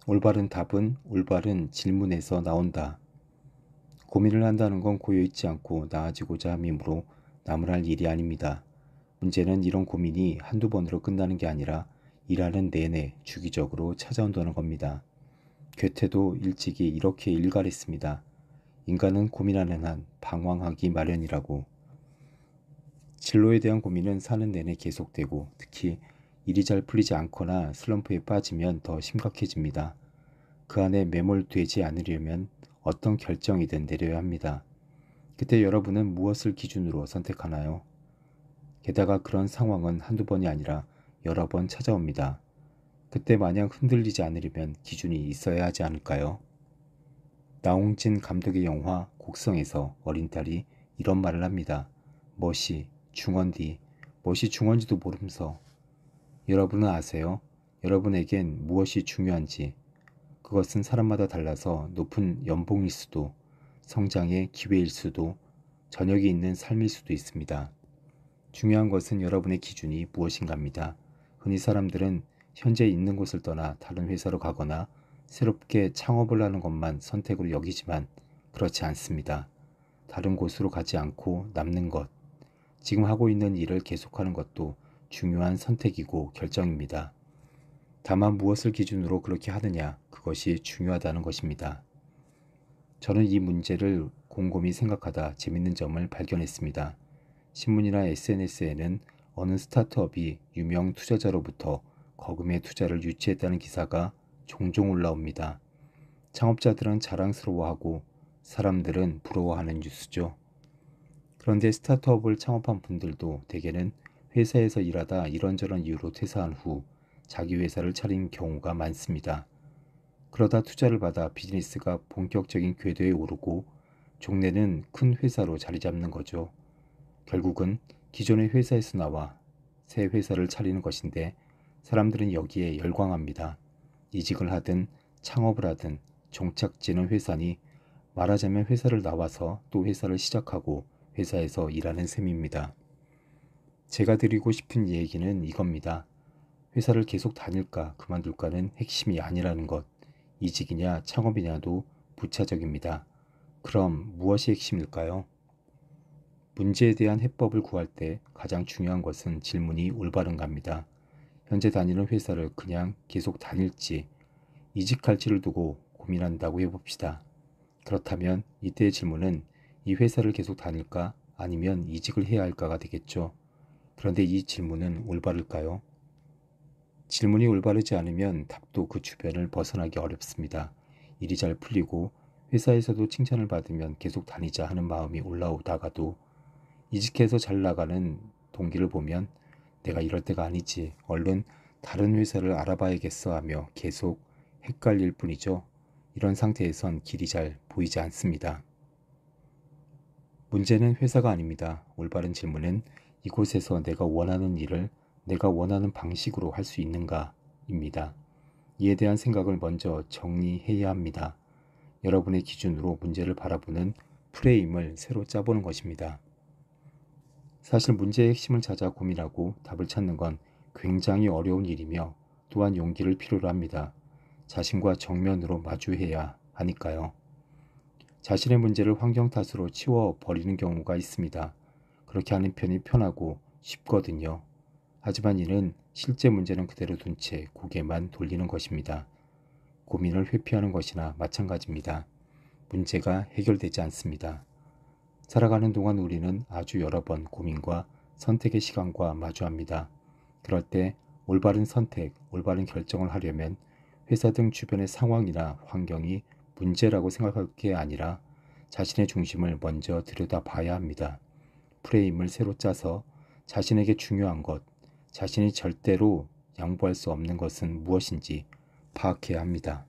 올바른 답은 올바른 질문에서 나온다. 고민을 한다는 건 고여있지 않고 나아지고자 함이므로 남을 할 일이 아닙니다. 문제는 이런 고민이 한두 번으로 끝나는 게 아니라 일하는 내내 주기적으로 찾아온다는 겁니다. 괴테도 일찍이 이렇게 일갈했습니다. 인간은 고민하는 한 방황하기 마련이라고. 진로에 대한 고민은 사는 내내 계속되고 특히 일이 잘 풀리지 않거나 슬럼프에 빠지면 더 심각해집니다. 그 안에 매몰되지 않으려면 어떤 결정이든 내려야 합니다. 그때 여러분은 무엇을 기준으로 선택하나요? 게다가 그런 상황은 한두 번이 아니라 여러 번 찾아옵니다. 그때 마냥 흔들리지 않으려면 기준이 있어야 하지 않을까요? 나홍진 감독의 영화 곡성에서 어린 딸이 이런 말을 합니다. 멋이 중헌디, 멋이 중헌지도 모름서. 여러분은 아세요? 여러분에겐 무엇이 중요한지. 그것은 사람마다 달라서 높은 연봉일 수도, 성장의 기회일 수도, 저녁이 있는 삶일 수도 있습니다. 중요한 것은 여러분의 기준이 무엇인가입니다. 흔히 사람들은 현재 있는 곳을 떠나 다른 회사로 가거나 새롭게 창업을 하는 것만 선택으로 여기지만 그렇지 않습니다. 다른 곳으로 가지 않고 남는 것, 지금 하고 있는 일을 계속하는 것도 중요한 선택이고 결정입니다. 다만 무엇을 기준으로 그렇게 하느냐, 그것이 중요하다는 것입니다. 저는 이 문제를 곰곰이 생각하다 재밌는 점을 발견했습니다. 신문이나 SNS에는 어느 스타트업이 유명 투자자로부터 거금의 투자를 유치했다는 기사가 종종 올라옵니다. 창업자들은 자랑스러워하고 사람들은 부러워하는 뉴스죠. 그런데 스타트업을 창업한 분들도 대개는 회사에서 일하다 이런저런 이유로 퇴사한 후 자기 회사를 차린 경우가 많습니다. 그러다 투자를 받아 비즈니스가 본격적인 궤도에 오르고 종래는 큰 회사로 자리 잡는 거죠. 결국은 기존의 회사에서 나와 새 회사를 차리는 것인데 사람들은 여기에 열광합니다. 이직을 하든 창업을 하든 종착지는 회사니 말하자면 회사를 나와서 또 회사를 시작하고 회사에서 일하는 셈입니다. 제가 드리고 싶은 얘기는 이겁니다. 회사를 계속 다닐까 그만둘까는 핵심이 아니라는 것. 이직이냐 창업이냐도 부차적입니다. 그럼 무엇이 핵심일까요? 문제에 대한 해법을 구할 때 가장 중요한 것은 질문이 올바른가입니다. 현재 다니는 회사를 그냥 계속 다닐지 이직할지를 두고 고민한다고 해봅시다. 그렇다면 이때의 질문은 이 회사를 계속 다닐까 아니면 이직을 해야 할까가 되겠죠. 그런데 이 질문은 올바를까요? 질문이 올바르지 않으면 답도 그 주변을 벗어나기 어렵습니다. 일이 잘 풀리고 회사에서도 칭찬을 받으면 계속 다니자 하는 마음이 올라오다가도 이직해서 잘 나가는 동기를 보면 내가 이럴 때가 아니지, 얼른 다른 회사를 알아봐야겠어 하며 계속 헷갈릴 뿐이죠. 이런 상태에선 길이 잘 보이지 않습니다. 문제는 회사가 아닙니다. 올바른 질문은 이곳에서 내가 원하는 일을 내가 원하는 방식으로 할 수 있는가입니다. 이에 대한 생각을 먼저 정리해야 합니다. 여러분의 기준으로 문제를 바라보는 프레임을 새로 짜보는 것입니다. 사실 문제의 핵심을 찾아 고민하고 답을 찾는 건 굉장히 어려운 일이며 또한 용기를 필요로 합니다. 자신과 정면으로 마주해야 하니까요. 자신의 문제를 환경 탓으로 치워버리는 경우가 있습니다. 그렇게 하는 편이 편하고 쉽거든요. 하지만 이는 실제 문제는 그대로 둔 채 고개만 돌리는 것입니다. 고민을 회피하는 것이나 마찬가지입니다. 문제가 해결되지 않습니다. 살아가는 동안 우리는 아주 여러 번 고민과 선택의 시간과 마주합니다. 그럴 때 올바른 선택, 올바른 결정을 하려면 회사 등 주변의 상황이나 환경이 문제라고 생각할 게 아니라 자신의 중심을 먼저 들여다봐야 합니다. 프레임을 새로 짜서 자신에게 중요한 것, 자신이 절대로 양보할 수 없는 것은 무엇인지 파악해야 합니다.